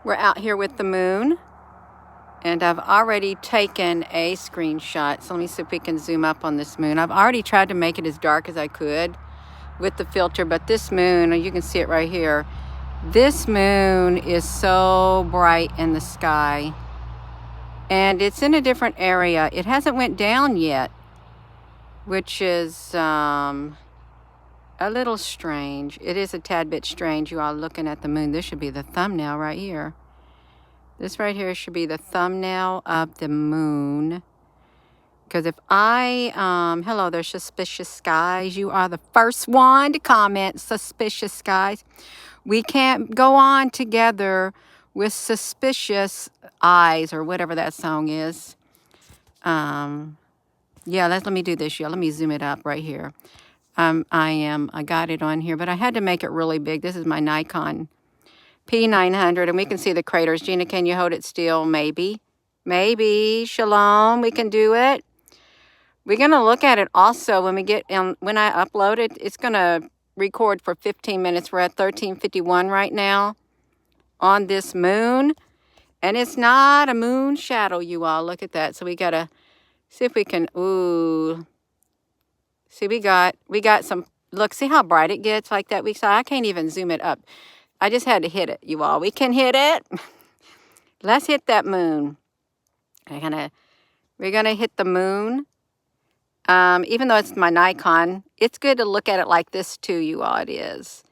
We're out here with the moon, and I've already taken a screenshot. So let me see if we can zoom up on this moon. I've already tried to make it as dark as I could with the filter, but this moon, you can see it right here. This moon is so bright in the sky, and it's in a different area. It hasn't went down yet, which is a little strange. It is a tad bit strange, you all looking at the moon. This should be the thumbnail right here. This right here should be the thumbnail of the moon. Because if hello there, suspicious skies. You are the first one to comment, suspicious skies. We can't go on together with suspicious eyes, or whatever that song is. Yeah, let me do this, y'all. Let me zoom it up right here. I got it on here, but I had to make it really big. This is my Nikon P900, and we can see the craters. Gina, can you hold it still? Maybe. Shalom, we can do it. We're going to look at it also when I upload it. It's going to record for 15 minutes. We're at 13:51 right now on this moon, and it's not a moon shadow, you all. Look at that. So we got to see if we can, see, we got some, look, see how bright it gets like that? I can't even zoom it up. I just had to hit it, you all. We can hit it. Let's hit that moon. We're gonna hit the moon. Even though it's my Nikon, it's good to look at it like this too, you all. It is.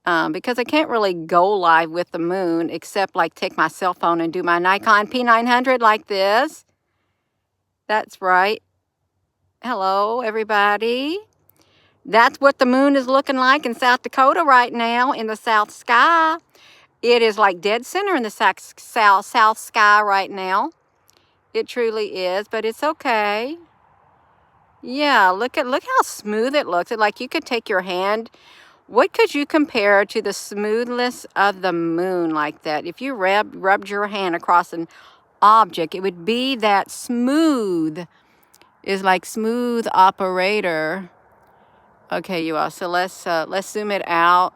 Because I can't really go live with the moon except like take my cell phone and do my Nikon P900 like this. That's right. Hello, everybody. That's what the moon is looking like in South Dakota right now in the south sky. It is like dead center in the south sky right now. It truly is, but it's okay. Yeah, look how smooth it looks. Like you could take your hand. What could you compare to the smoothness of the moon like that? If you rubbed your hand across an object, it would be that smooth. Is like smooth operator. Okay, you all. So let's zoom it out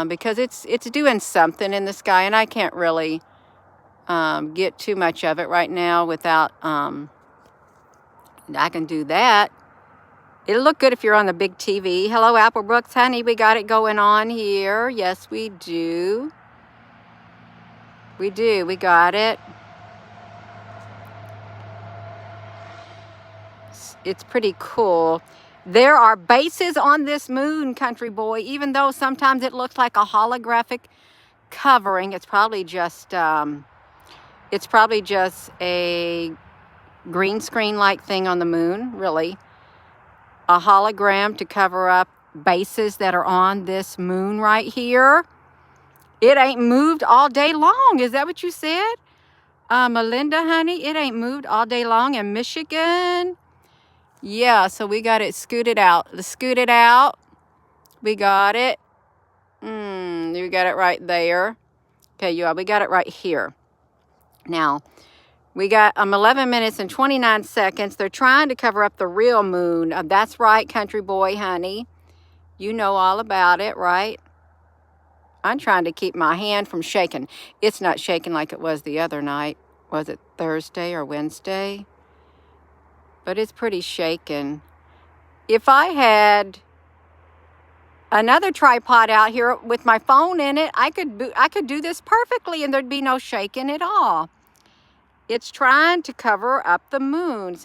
because it's doing something in the sky, and I can't really get too much of it right now without. I can do that. It'll look good if you're on the big TV. Hello, Applebrooks, honey. We got it going on here. Yes, we do. We do. We got it. It's pretty cool. There are bases on this moon, country boy, even though sometimes it looks like a holographic covering. It's probably just a green screen like thing on the moon, really. A hologram to cover up bases that are on this moon right here. It ain't moved all day long. Is that what you said? Melinda, honey, it ain't moved all day long in Michigan. Yeah, so we got it scooted out. Let's scoot it out. We got it. We got it right there. Okay, you all, we got it right here. Now, we got 11 minutes and 29 seconds. They're trying to cover up the real moon. That's right, country boy, honey. You know all about it, right? I'm trying to keep my hand from shaking. It's not shaking like it was the other night. Was it Thursday or Wednesday? But it's pretty shaken. If I had another tripod out here with my phone in it, I could do this perfectly and there'd be no shaking at all. It's trying to cover up the moon.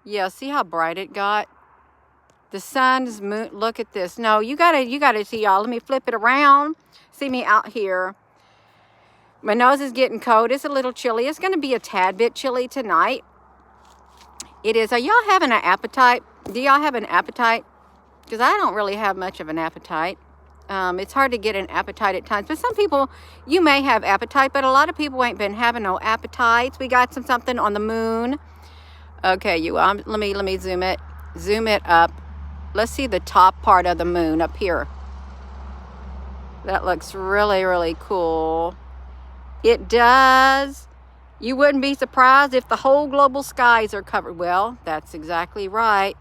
Yeah, see how bright it got? The sun's moon. Look at this. No, you gotta see, y'all. Let me flip it around. See me out here. My nose is getting cold. It's a little chilly. It's gonna be a tad bit chilly tonight. It is. Are y'all having an appetite? Do y'all have an appetite? Because I don't really have much of an appetite. It's hard to get an appetite at times. But some people, you may have appetite, but a lot of people ain't been having no appetites. We got something on the moon. Okay, you let me zoom it up. Let's see the top part of the moon up here. That looks really, really cool. It does. You wouldn't be surprised if the whole global skies are covered. Well, that's exactly right.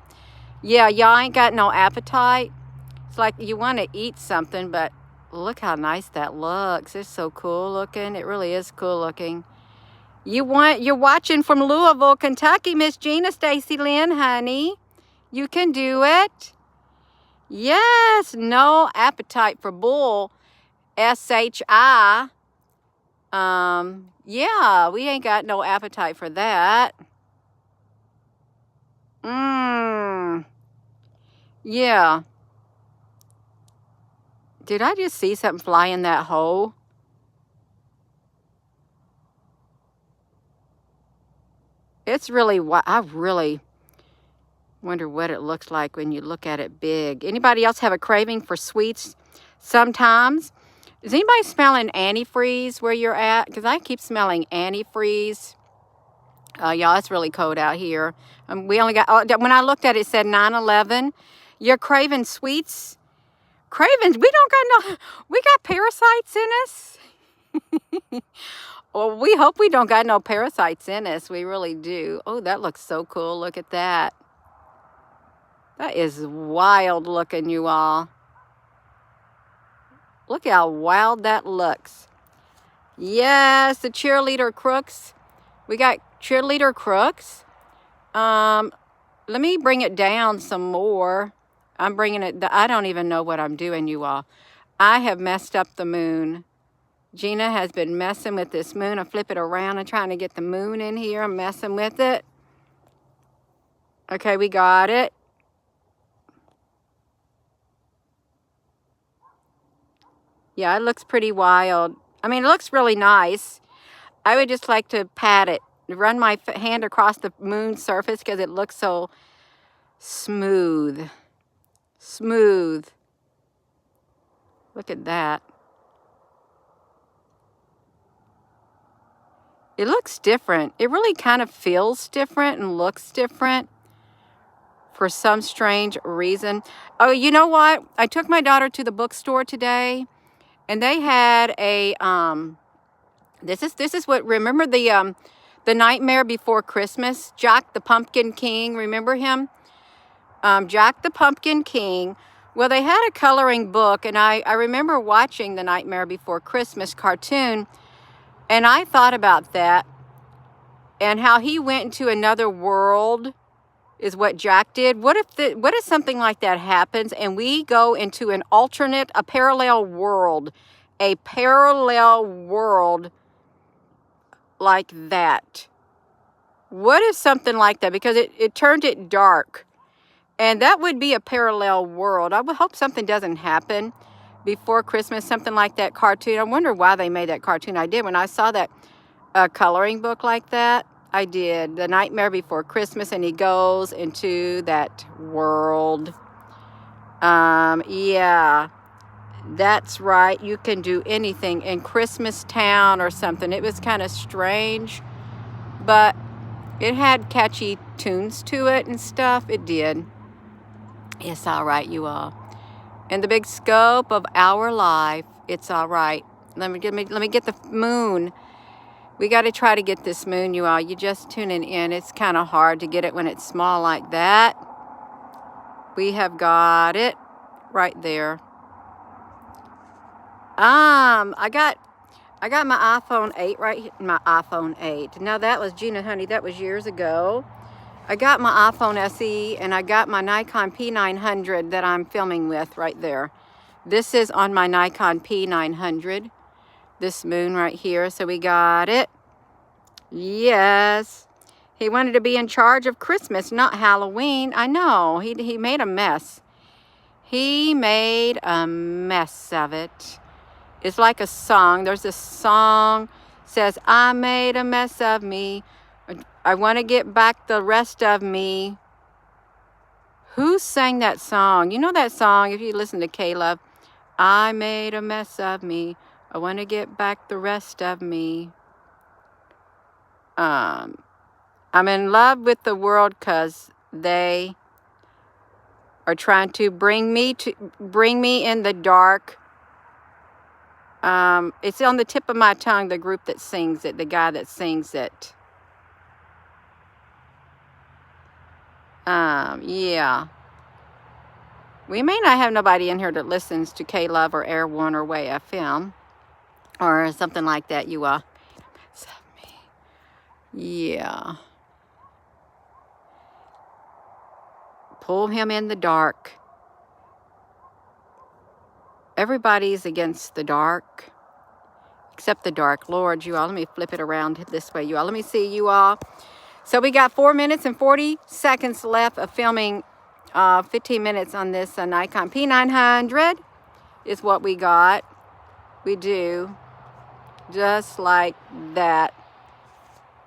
Yeah, y'all ain't got no appetite. It's like you want to eat something, but Look how nice that looks. It's so cool looking. It really is cool looking. You're watching from Louisville, Kentucky, Miss Gina Stacy Lynn, honey. You can do it. Yes, no appetite for bull. S-H-I. Yeah, we ain't got no appetite for that. Yeah. Did I just see something fly in that hole? It's really, I really wonder what it looks like when you look at it big. Anybody else have a craving for sweets sometimes? Is anybody smelling antifreeze where you're at? Because I keep smelling antifreeze. Y'all, it's really cold out here. We only got, when I looked at it, it said 9/11. You're craving sweets? Cravings? We got parasites in us. Well, we hope we don't got no parasites in us. We really do. Oh, that looks so cool. Look at that. That is wild looking, you all. Look how wild that looks. Yes, the cheerleader crooks. We got cheerleader crooks. Let me bring it down some more. I'm bringing it, I don't even know what I'm doing, you all. I have messed up the moon. Gina has been messing with this moon. I flip it around and trying to get the moon in here. I'm messing with it. Okay, we got it. Yeah, it looks pretty wild. I mean, it looks really nice. I would just like to pat it, run my hand across the moon's surface because it looks so smooth. Smooth. Look at that. It looks different. It really kind of feels different and looks different for some strange reason. Oh, you know what? I took my daughter to the bookstore today, and they had a this is what, remember the Nightmare Before Christmas, Jack the Pumpkin King, remember him? Jack the Pumpkin King. Well, they had a coloring book, and I remember watching the Nightmare Before Christmas cartoon, and I thought about that and how he went into another world is what Jack did. What if something like that happens and we go into an alternate, a parallel world like that? What if something like that? Because it turned it dark. And that would be a parallel world. I would hope something doesn't happen before Christmas, something like that cartoon. I wonder why they made that cartoon. I did when I saw that coloring book like that. I did. The Nightmare Before Christmas, and he goes into that world. Yeah, that's right. You can do anything in Christmas Town or something. It was kind of strange, but it had catchy tunes to it and stuff. It did. It's all right, you all. In the big scope of our life, it's all right. Let me get the moon. We got to try to get this moon, you all. You just tuning in. It's kind of hard to get it when it's small like that. We have got it right there. I got my iPhone 8 right here. My iPhone 8. Now that was, Gina, honey, that was years ago. I got my iPhone SE, and I got my Nikon P900 that I'm filming with right there. This is on my Nikon P900. This moon right here. So we got it. Yes. He wanted to be in charge of Christmas, not Halloween. I know. He made a mess. He made a mess of it. It's like a song. There's a song says, I made a mess of me. I want to get back the rest of me. Who sang that song? You know that song, if you listen to Caleb. I made a mess of me. I want to get back the rest of me. I'm in love with the world because they are trying to bring me in the dark. It's on the tip of my tongue, the group that sings it, the guy that sings it. Yeah. We may not have nobody in here that listens to K-Love or Air One or Way FM or something like that, you all. Yeah. Pull him in the dark. Everybody's against the dark, except the dark. Lord, you all, let me flip it around this way, you all. Let me see you all. So we got 4 minutes and 40 seconds left of filming 15 minutes on this Nikon P900 is what we got. We do. Just like that.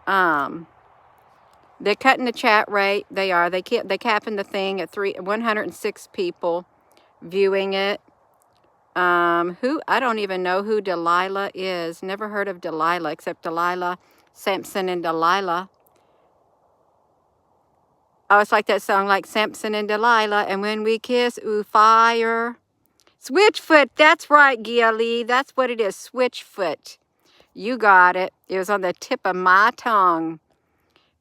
They're cutting the chat rate. They are. They capping the thing at 106 people viewing it. Who, I don't even know who Delilah is. Never heard of Delilah except Delilah, Samson and Delilah. Oh, it's like that song, like Samson and Delilah, and when we kiss, ooh, fire. Switchfoot, that's right, Gia Lee. That's what it is, Switchfoot. You got it. It was on the tip of my tongue.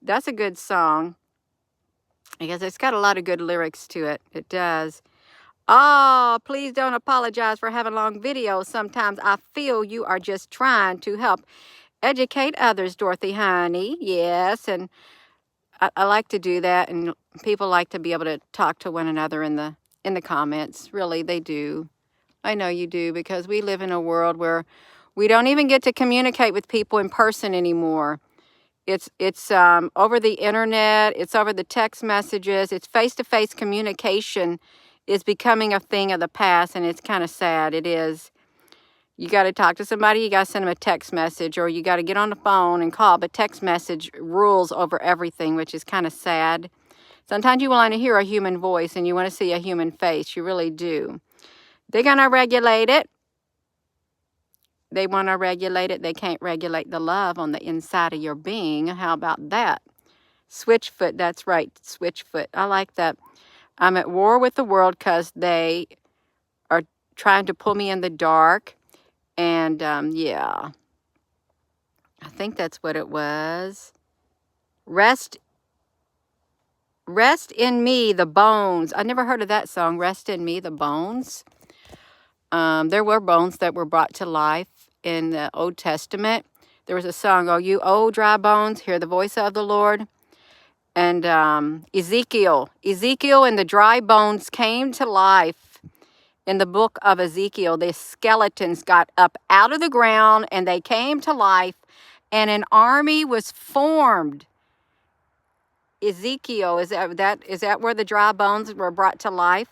That's a good song because it's got a lot of good lyrics to it. It does. Oh, please don't apologize for having long videos. Sometimes I feel you are just trying to help educate others, Dorothy honey. Yes, and I like to do that, and people like to be able to talk to one another in the comments. Really, they do. I know you do, because we live in a world where we don't even get to communicate with people in person anymore. It's over the internet. It's over the text messages. It's face-to-face communication is becoming a thing of the past, and it's kind of sad. It is. You got to talk to somebody, you got to send them a text message, or you got to get on the phone and call, but text message rules over everything, which is kind of sad. Sometimes you want to hear a human voice and you want to see a human face. You really do. They're going to regulate it. They want to regulate it. They can't regulate the love on the inside of your being. How about that? Switchfoot, that's right, Switchfoot. I like that. I'm at war with the world because they are trying to pull me in the dark. And, yeah, I think that's what it was. Rest in me, the bones. I never heard of that song, Rest in Me, the bones. There were bones that were brought to life in the Old Testament. There was a song, oh, you old dry bones, hear the voice of the Lord. And Ezekiel and the dry bones came to life. In the book of Ezekiel, the skeletons got up out of the ground and they came to life, and an army was formed. Ezekiel, is that where the dry bones were brought to life?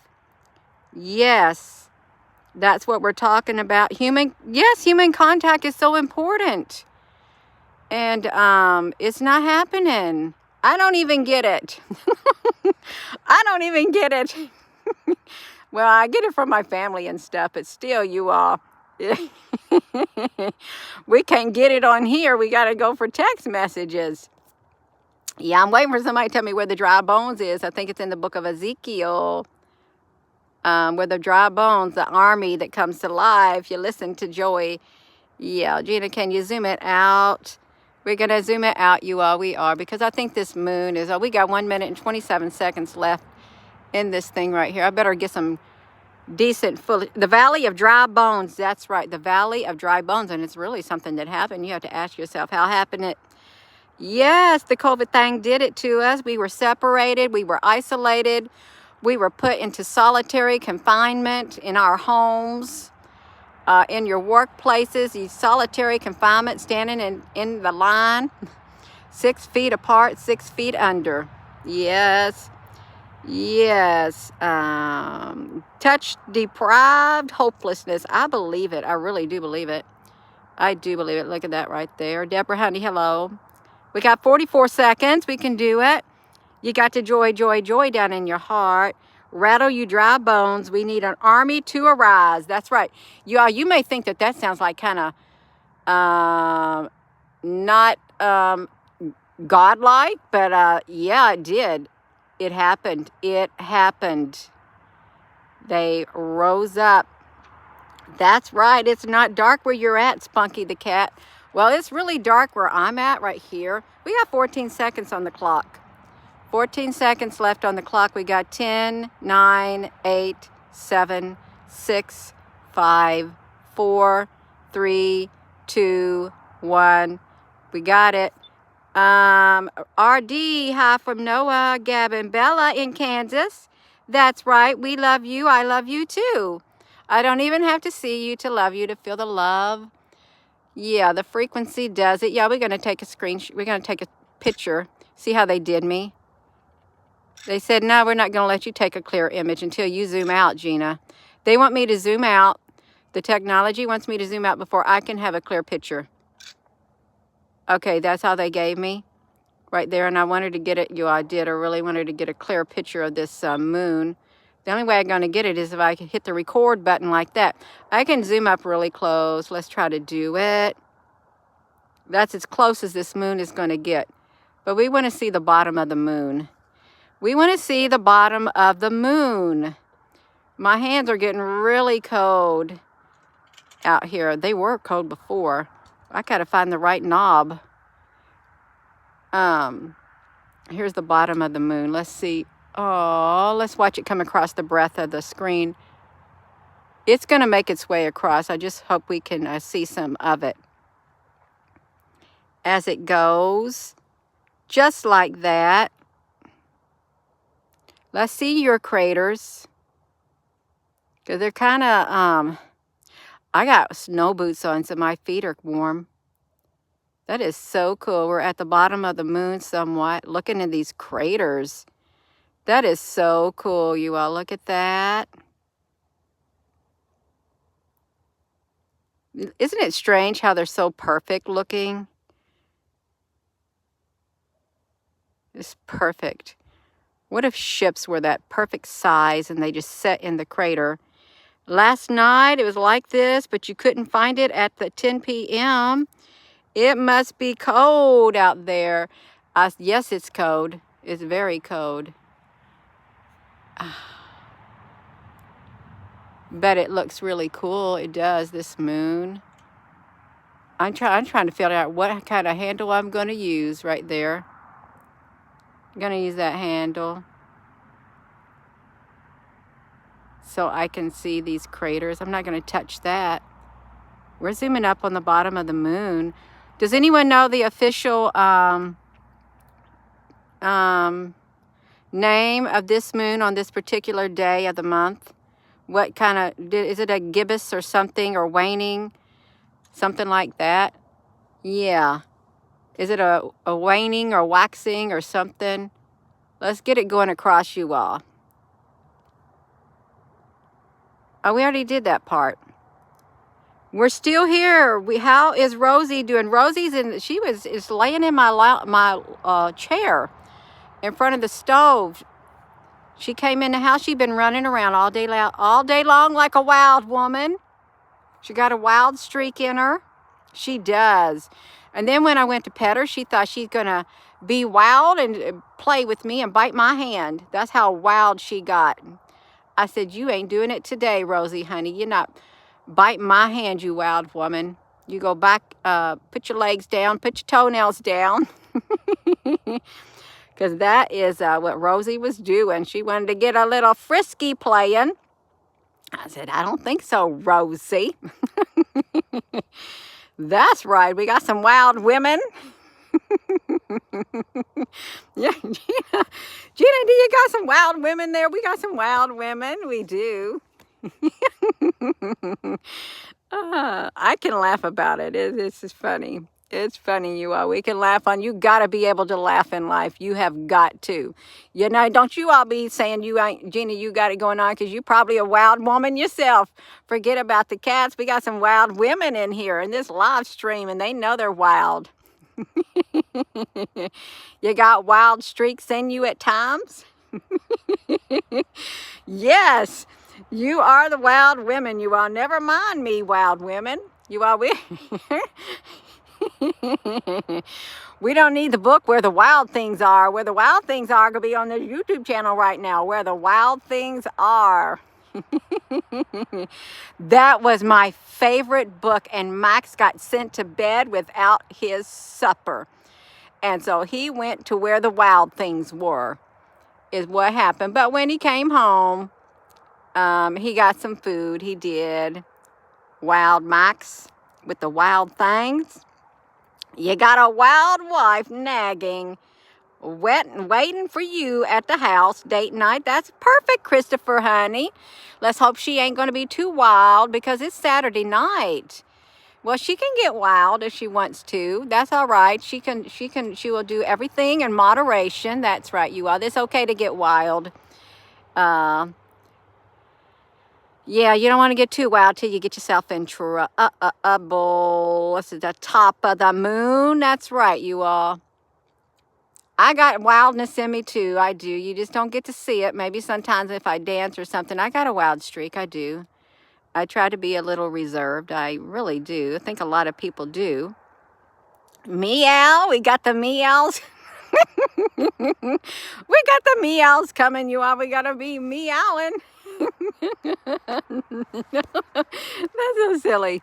Yes, that's what we're talking about. Human contact is so important, and it's not happening. I don't even get it. I don't even get it. Well, I get it from my family and stuff, but still, you all, we can't get it on here. We got to go for text messages. Yeah, I'm waiting for somebody to tell me where the dry bones is. I think it's in the book of Ezekiel, where the dry bones, the army that comes to life. You listen to Joy. Yeah, Gina, can you zoom it out? We're going to zoom it out, you all. We are, because I think this moon is, we got 1 minute and 27 seconds left in this thing right here. I better get some decent footage. The Valley of Dry Bones. That's right. The Valley of Dry Bones. And it's really something that happened. You have to ask yourself, how happened it? Yes, the COVID thing did it to us. We were separated. We were isolated. We were put into solitary confinement in our homes, in your workplaces, you solitary confinement, standing in the line, 6 feet apart, 6 feet under. Yes. Yes. Touch deprived hopelessness. I believe it. I really do believe it. I do believe it. Look at that right there. Deborah, honey, hello. We got 44 seconds. We can do it. You got to joy, joy, joy down in your heart. Rattle, you dry bones. We need an army to arise. That's right. You may think that sounds like kind of not godlike, but yeah, it did. It happened. It happened. They rose up. That's right. It's not dark where you're at, Spunky the cat. Well, it's really dark where I'm at right here. We got 14 seconds on the clock. 14 seconds left on the clock. We got 10, 9, 8, 7, 6, 5, 4, 3, 2, 1. We got it. RD, hi from Noah, Gab, and Bella in Kansas. That's right. We love you. I love you too. I don't even have to see you to love you, to feel the love. Yeah, the frequency does it. Yeah, we're going to take a screenshot. We're going to take a picture. See how they did me? They said, no, we're not going to let you take a clear image until you zoom out, Gina. They want me to zoom out. The technology wants me to zoom out before I can have a clear picture. Okay, that's how they gave me right there. And I wanted to get it. I did. I really wanted to get a clear picture of this moon. The only way I'm going to get it is if I can hit the record button like that. I can zoom up really close. Let's try to do it. That's as close as this moon is going to get. But we want to see the bottom of the moon. We want to see the bottom of the moon. My hands are getting really cold out here. They were cold before. I got to find the right knob. Here's the bottom of the moon. Let's see. Oh, let's watch it come across the breadth of the screen. It's going to make its way across. I just hope we can see some of it as it goes. Just like that. Let's see your craters. Because they're kind of, I got snow boots on, so my feet are warm. That is so cool. We're at the bottom of the moon somewhat, looking at these craters. That is so cool, you all. Look at that. Isn't it strange how they're so perfect looking? It's perfect. What if ships were that perfect size and they just set in the crater? Last night it was like this, but you couldn't find it at the 10 p.m. It must be cold out there. Yes, it's cold. It's very cold. But it looks really cool. It does, this moon. I'm trying to figure out what kind of handle I'm going to use right there. I'm going to use that handle so I can see these craters. I'm not going to touch that. We're zooming up on the bottom of the moon. Does anyone know the official name of this moon on this particular day of the month? What kind of, is it a gibbous or something, or waning? Something like that? Yeah. Is it a waning or waxing or something? Let's get it going across you all. Oh, we already did that part. We're still here. How is Rosie doing? Rosie's is laying in my chair in front of the stove. She came in the house. She's been running around all day long like a wild woman. She got a wild streak in her. She does. And then when I went to pet her, she thought she's going to be wild and play with me and bite my hand. That's how wild she got. I said, you ain't doing it today, Rosie, honey. You're not biting my hand, you wild woman. You go back, put your legs down, put your toenails down. Because that is what Rosie was doing. She wanted to get a little frisky playing. I said, I don't think so, Rosie. That's right. We got some wild women. Yeah, Gina, do you got some wild women there? We got some wild women. We do. I can laugh about it. It's just funny. It's funny, you all. We can laugh on. You got to be able to laugh in life. You have got to. You know, don't you all be saying you ain't, Gina, you got it going on because you probably a wild woman yourself. Forget about the cats. We got some wild women in here in this live stream, and they know they're wild. You got wild streaks in you at times? Yes, you are the wild women. You all. Never mind me, wild women. You all. We don't need the book Where the Wild Things Are. Where the Wild Things Are going to be on the YouTube channel right now. Where the Wild Things Are. That was my favorite book, and Max got sent to bed without his supper. And so he went to where the wild things were, is what happened. But when he came home, He got some food. He did. Wild Max with the wild things. You got a wild wife nagging, waiting for you at the house, date night. That's perfect, Christopher, honey. Let's hope she ain't going to be too wild because it's Saturday night. Well, she can get wild if she wants to. That's all right. She will do everything in moderation. That's right, you all. It's okay to get wild. Yeah, you don't want to get too wild till you get yourself in trouble. This is the top of the moon. That's right, you all. I got wildness in me too. I do. You just don't get to see it. Maybe sometimes if I dance or something, I got a wild streak. I do. I try to be a little reserved. I really do. I think a lot of people do. Meow. We got the meows. We got the meows coming, you all. We got to be meowing. That's so silly.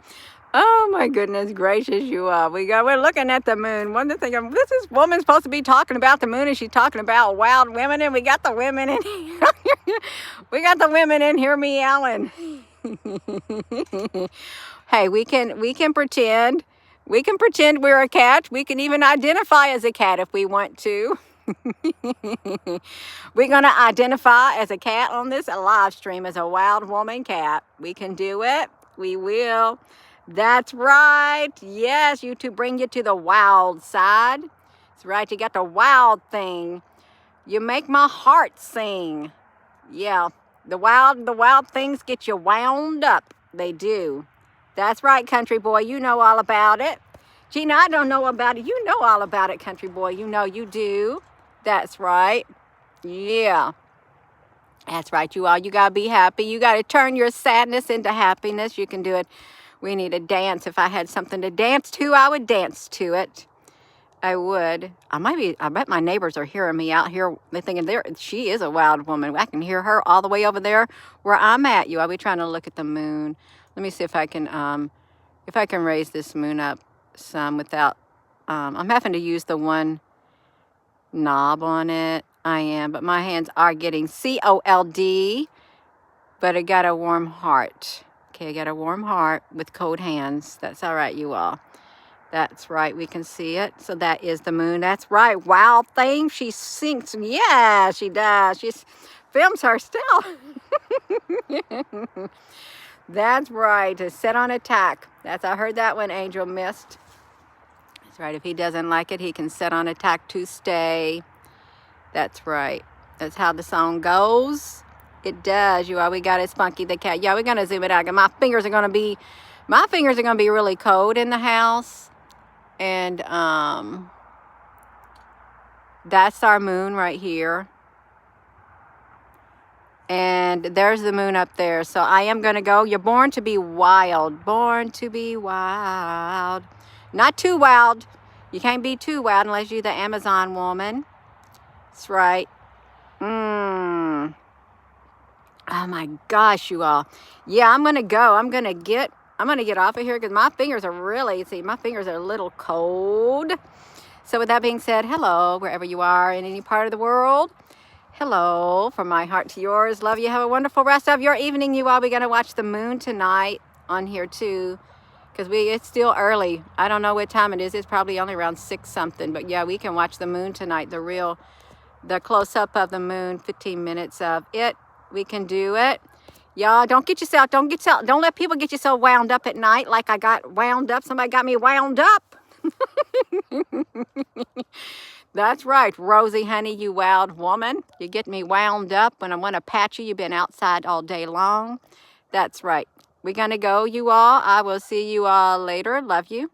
Oh my goodness gracious, you all. We're looking at the moon. One thing, this is woman supposed to be talking about the moon, and she's talking about wild women, and we got the women in here. We got the women in here meowing. Hey, we can pretend. We can pretend we're a cat. We can even identify as a cat if we want to. We're going to identify as a cat on this live stream as a wild woman cat. We can do it. We will. That's right. Yes, YouTube bring you to the wild side. That's right. You got the wild thing. You make my heart sing. Yeah. The wild things get you wound up. They do. That's right, country boy. You know all about it. Gina, I don't know about it. You know all about it, country boy. You know you do. That's right. Yeah. That's right, you all. You got to be happy. You got to turn your sadness into happiness. You can do it. We need to dance. If I had something to dance to, I would dance to it. I would. I bet my neighbors are hearing me out here. They're thinking she is a wild woman. I can hear her all the way over there where I'm at. You all be trying to look at the moon. Let me see if I can raise this moon up some without, I'm having to use the one knob on it. I am, but my hands are getting cold, but I got a warm heart. Okay, I got a warm heart with cold hands. That's all right, you all. That's right, we can see it. So that is the moon. That's right, wild thing. She sinks. Yeah, she does. She films her still. That's right, to set on attack. I heard that one, Angel Mist. That's right, if he doesn't like it, he can set on attack to stay. That's right. That's how the song goes. It does, you all. We got it, Spunky the cat. Yeah, we're going to zoom it out. My fingers are going to be really cold in the house. And that's our moon right here. And there's the moon up there. So I am going to go. You're born to be wild. Born to be wild. Not too wild. You can't be too wild unless you're the Amazon woman. That's right. Oh my gosh, you all. Yeah, I'm going to go. I'm going to get off of here because my fingers are my fingers are a little cold. So with that being said, hello, wherever you are in any part of the world. Hello, from my heart to yours. Love you. Have a wonderful rest of your evening, you all. We're going to watch the moon tonight on here too because it's still early. I don't know what time it is. It's probably only around 6 something. But yeah, we can watch the moon tonight. The close-up of the moon, 15 minutes of it. We can do it. Y'all, don't let people get you so wound up at night like I got wound up. Somebody got me wound up. That's right, Rosie, honey, you wild woman. You get me wound up when I want to pat you. You've been outside all day long. That's right. We're going to go, you all. I will see you all later. Love you.